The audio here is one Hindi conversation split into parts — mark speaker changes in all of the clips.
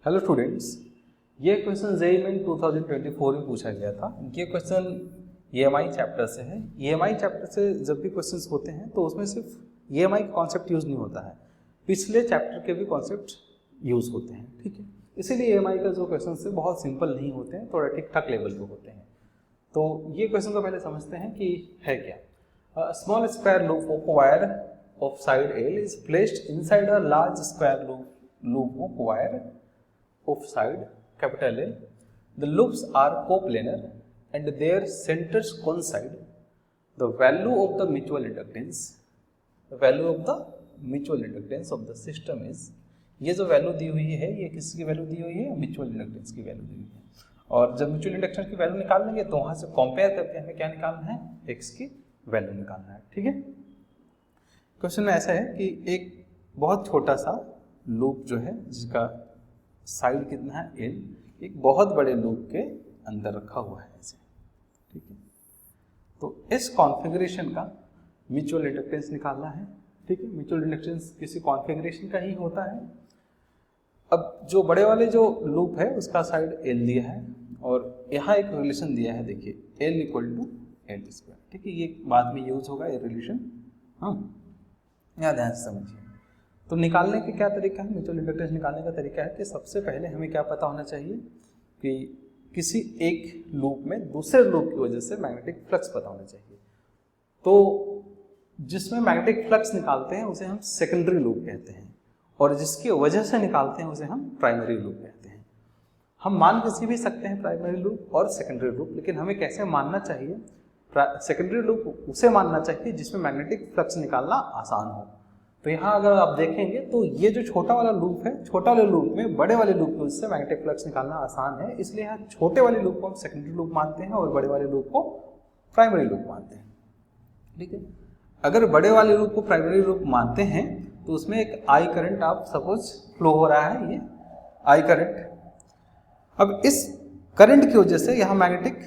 Speaker 1: हेलो स्टूडेंट्स, ये क्वेश्चन जेईई मेन 2024 में पूछा गया था। ये क्वेश्चन ईएमआई चैप्टर से है। ईएमआई चैप्टर से जब भी क्वेश्चंस होते हैं तो उसमें सिर्फ ईएमआई का कॉन्सेप्ट यूज नहीं होता है, पिछले चैप्टर के भी कॉन्सेप्ट यूज होते हैं। ठीक है, इसीलिए ईएमआई का जो क्वेश्चन है बहुत सिंपल नहीं होते हैं, थोड़ा ठीक ठाक लेवल के होते हैं। तो ये क्वेश्चन को पहले समझते हैं कि है क्या। Small square loop of wire of side L is placed inside a large square loop of wire of side capital L. The loops are coplanar and their centers coincide. The value of the mutual inductance of the system is, ये जो वैल्यू दी हुई है ये किसकी वैल्यू दी हुई है? म्यूचुअल इंडक्टेंस की वैल्यू दी हुई है। और जब म्यूचुअल इंडक्टेंस की वैल्यू निकाल लेंगे तो वहां से कंपेयर करके हमें क्या निकालना है? एक्स की वैल्यू निकालना है। ठीक है, क्वेश्चन में ऐसा है कि एक बहुत छोटा सा लूप जो है जिसका साइड कितना है एल, एक बहुत बड़े लूप के अंदर रखा हुआ है ऐसे। ठीक है, तो इस कॉन्फ़िगरेशन का म्यूचुअल इंडक्टेंस निकालना है। ठीक है, म्यूचुअल इंडक्टेंस किसी कॉन्फ़िगरेशन का ही होता है। अब जो बड़े वाले जो लूप है उसका साइड एल दिया है और यहाँ एक रिलेशन दिया है, देखिए l equal to l square. ठीक है, ये बाद में यूज होगा ये रिलेशन, हाँ यहाँ ध्यान से समझिए। तो निकालने का क्या तरीका है? म्यूचुअल इंडक्टेंस निकालने का तरीका है कि सबसे पहले हमें क्या पता होना चाहिए कि किसी एक लूप में दूसरे लूप की वजह से मैग्नेटिक फ्लक्स पता होना चाहिए। तो जिसमें मैग्नेटिक फ्लक्स निकालते हैं उसे हम सेकेंडरी लूप कहते हैं और जिसकी वजह से निकालते हैं उसे हम प्राइमरी लूप कहते हैं। हम मान किसी भी सकते हैं प्राइमरी लूप और सेकेंडरी लूप, लेकिन हमें कैसे मानना चाहिए? सेकेंडरी लूप उसे मानना चाहिए जिसमें मैग्नेटिक फ्लक्स निकालना आसान हो। तो यहाँ अगर आप देखेंगे तो ये जो छोटा वाला लूप है, छोटा वाले लूप में बड़े वाले लूप की वजह से मैग्नेटिक फ्लक्स निकालना आसान है, इसलिए यहाँ छोटे वाले लूप को हम सेकेंडरी लूप मानते हैं और बड़े वाले लूप को प्राइमरी लूप मानते हैं। ठीक है, अगर बड़े वाले लूप को प्राइमरी लूप मानते हैं तो उसमें एक आई करंट आप सपोज फ्लो हो रहा है, ये आई करंट। अब इस करंट की वजह से यहाँ मैग्नेटिक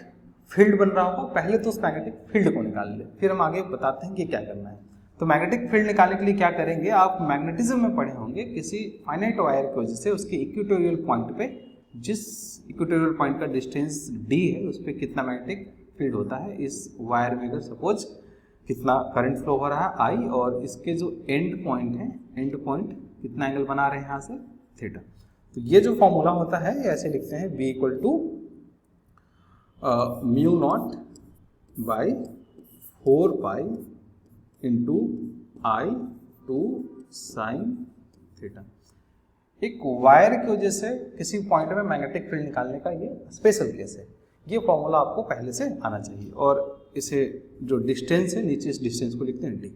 Speaker 1: फील्ड बन रहा होगा। पहले तो उस मैग्नेटिक फील्ड को निकाल ले, फिर हम आगे बताते हैं कि क्या करना है। तो मैग्नेटिक फील्ड निकालने के लिए क्या करेंगे? आप मैग्नेटिज्म में पढ़े होंगे, किसी फाइनाइट वायर की वजह से उसके इक्वेटोरियल पॉइंट पे, जिस इक्वेटोरियल पॉइंट का डिस्टेंस d है उस पर कितना मैग्नेटिक फील्ड होता है। इस वायर में अगर सपोज कितना करंट फ्लो हो रहा है I, और इसके जो एंड पॉइंट है, एंड पॉइंट कितना एंगल बना रहे हैं यहाँ से? थीटा। तो ये जो फॉर्मूला होता है ऐसे लिखते हैं, B equal to mu naught by 4 pi into i two sine theta. एक वायर की वजह से किसी पॉइंट में मैग्नेटिक फील्ड निकालने का ये स्पेशल केस है। ये फॉर्मूला आपको पहले से आना चाहिए और इसे जो डिस्टेंस है नीचे इस डिस्टेंस को लिखते हैं डी।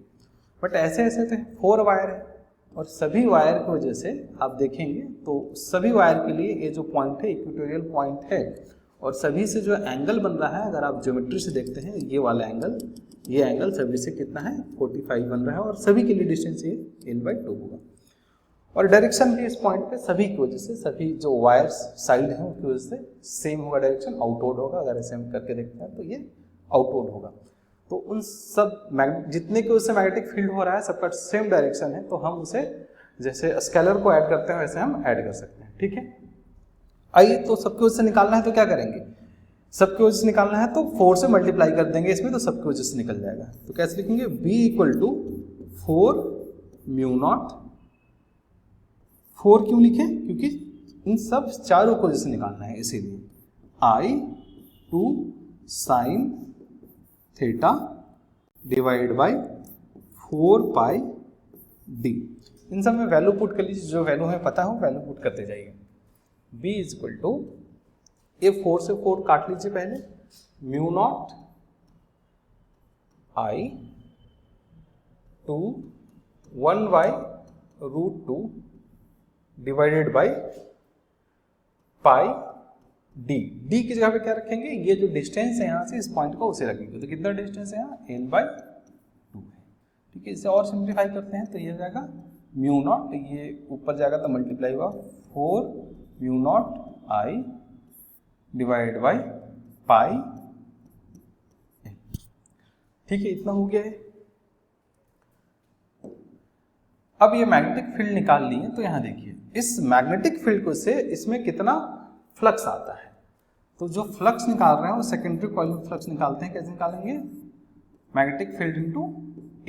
Speaker 1: बट ऐसे ऐसे तो 4 वायर है और सभी वायर की वजह से आप देखेंगे तो सभी वायर के लिए ये जो पॉइंट है इक्वेटोरियल पॉइंट है और सभी से जो एंगल बन रहा है, अगर आप ज्योमेट्री से देखते हैं ये वाला एंगल, ये एंगल सभी से कितना है? 45 बन रहा है और सभी के लिए डिस्टेंस ये l/2 होगा। और डायरेक्शन भी इस पॉइंट पे सभी की वजह से, सभी जो वायर्स साइड हैं उसकी वजह से सेम होगा, डायरेक्शन आउटवर्ड होगा। अगर ऐसे हम करके देखते हैं तो ये आउटवर्ड होगा। तो उन सब जितने की वजह से मैग्नेटिक फील्ड हो रहा है सबका सेम डायरेक्शन है, तो हम उसे जैसे स्केलर को ऐड करते हैं वैसे हम ऐड कर सकते हैं। ठीक है, आइए तो सबकी वजह से निकालना है तो क्या करेंगे? सबकी वजह से निकालना है तो 4 से मल्टीप्लाई कर देंगे इसमें, तो सबकी वजह से निकल जाएगा। तो कैसे लिखेंगे? B equal to 4 mu naught. 4 क्यों लिखें? क्योंकि इन सब चारों को वजह से निकालना है, इसीलिए I two sine theta divide by 4 pi D. इन सब में वैल्यू पुट कर लीजिए, जो वैल्यू हमें पता हो वैल्यू पुट करते जाइए। B इज इक्वल टू, ये 4 से 4 काट लीजिए पहले, mu naught I to 1/√2 divided by pi d. D की जगह पे क्या रखेंगे? ये जो डिस्टेंस है यहाँ से इस पॉइंट को उसे रखेंगे। तो कितना डिस्टेंस है यहाँ? l/2 है। ठीक है, इसे और सिंप्लीफाई करते हैं तो ये हो जाएगा म्यू नॉट, ये ऊपर जाएगा तो मल्टीप्लाई हुआ 4 mu naught I divide by pi. ठीक है, इतना हो गया है। अब ये मैग्नेटिक फील्ड निकाल लिए तो यहाँ देखिए इस मैग्नेटिक फील्ड को से इसमें कितना फ्लक्स आता है। तो जो फ्लक्स निकाल रहे हैं वो सेकेंडरी कॉइल में फ्लक्स निकालते हैं। कैसे निकालेंगे? Magnetic field into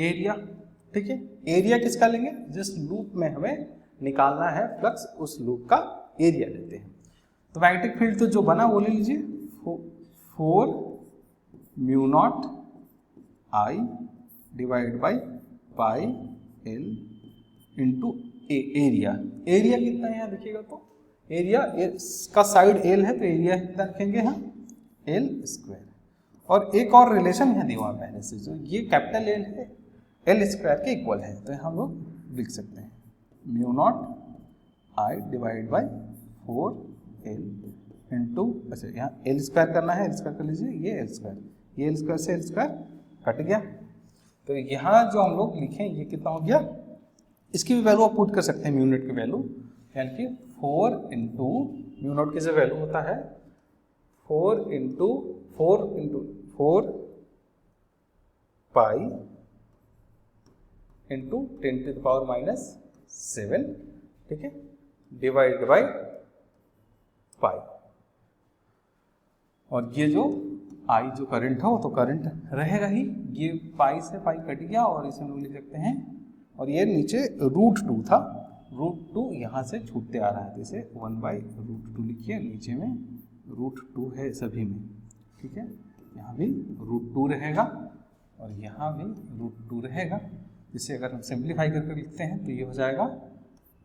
Speaker 1: area. ठीक है, एरिया किसका लेंगे? जिस लूप में हमें निकालना है फ्लक्स, उस लूप का एरिया लेते हैं। तो मैग्नेटिक फील्ड तो जो बना वो ले लीजिए, 4 mu not I divide by pi L into area. Area कितना है यहाँ देखिएगा, तो एरिया का साइड एल है तो एरिया कितना रखेंगे हम? L square. और एक और रिलेशन यहाँ दिया पहले से, जो ये कैपिटल एल है एल स्क्वायर के इक्वल है, तो हम लोग लिख सकते हैं mu not I divide by 4 L into, अच्छा यहाँ एल स्क्वायर करना है, एल स्क्वायर कर लीजिए, ये एल स्क्वायर से एल स्क्वायर कट गया। तो यहाँ जो हम लोग लिखें ये कितना हो गया? इसकी भी वैल्यू आप पुट कर सकते हैं, म्यू नॉट की वैल्यू, यानी कि 4 इंटू म्यू नॉट की जो वैल्यू होता है 4 इंटू 4 पाई इंटू 10⁻⁻⁷, ठीक है, डिवाइड बाई पाई। और ये जो आई जो करंट है वो तो करंट रहेगा ही, ये पाई से पाई कट गया और इसे हम लोग लिख सकते हैं, और ये नीचे √2 था, √2 यहाँ से छूटते आ रहा है, तो इसे 1/√2 लिखिए, नीचे में √2 है सभी में, ठीक है, यहाँ भी √2 रहेगा और यहाँ भी √2 रहेगा। इसे अगर हम सिंप्लीफाई करके लिखते हैं तो ये हो जाएगा,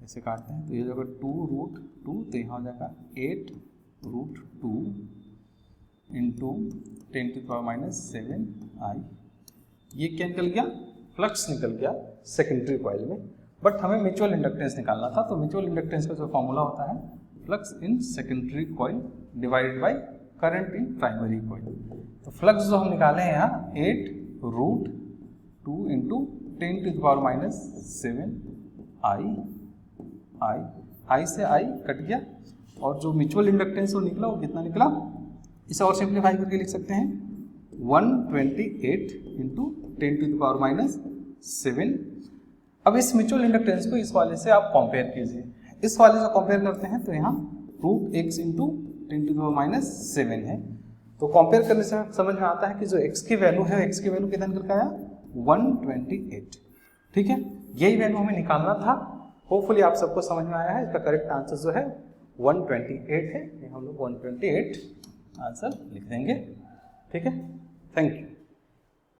Speaker 1: ऐसे काटते हैं तो ये हो जाएगा 2√2, तो यहाँ हो जाएगा 8√2 इंटू 10⁻⁷ आई। ये क्या निकल गया? फ्लक्स निकल गया सेकेंडरी कॉइल में। बट हमें म्यूचुअल इंडक्टेंस निकालना था, तो म्यूचुअल इंडक्टेंस का जो फॉर्मूला होता है flux in secondary coil divided by current in primary coil. तो फ्लक्स जो हम निकाले हैं यहाँ 8√2 इंटू 10⁻⁷ आई से आई कट गया, और जो म्यूचुअल इंडक्टेंस वो निकला वो कितना निकला? इसे और सिंप्लीफाई करके लिख सकते हैं 128 इंटू 10⁻⁷। अब इस म्यूचुअल इंडक्टेंस को इस वाले से आप कंपेयर कीजिए, इस वाले से कंपेयर करते हैं तो यहाँ √x इंटू 10⁻⁷ है। तो कंपेयर करने से समझ में आता है कि जो x की वैल्यू है, x की वैल्यू कितना निकल के आया? 128, ठीक है, यही वैल्यू हमें निकालना था। होपफुली आप सबको समझ में आया है। इसका करेक्ट आंसर जो है 128 है, हम लोग 128 आंसर लिख देंगे, ठीक है। Thank you.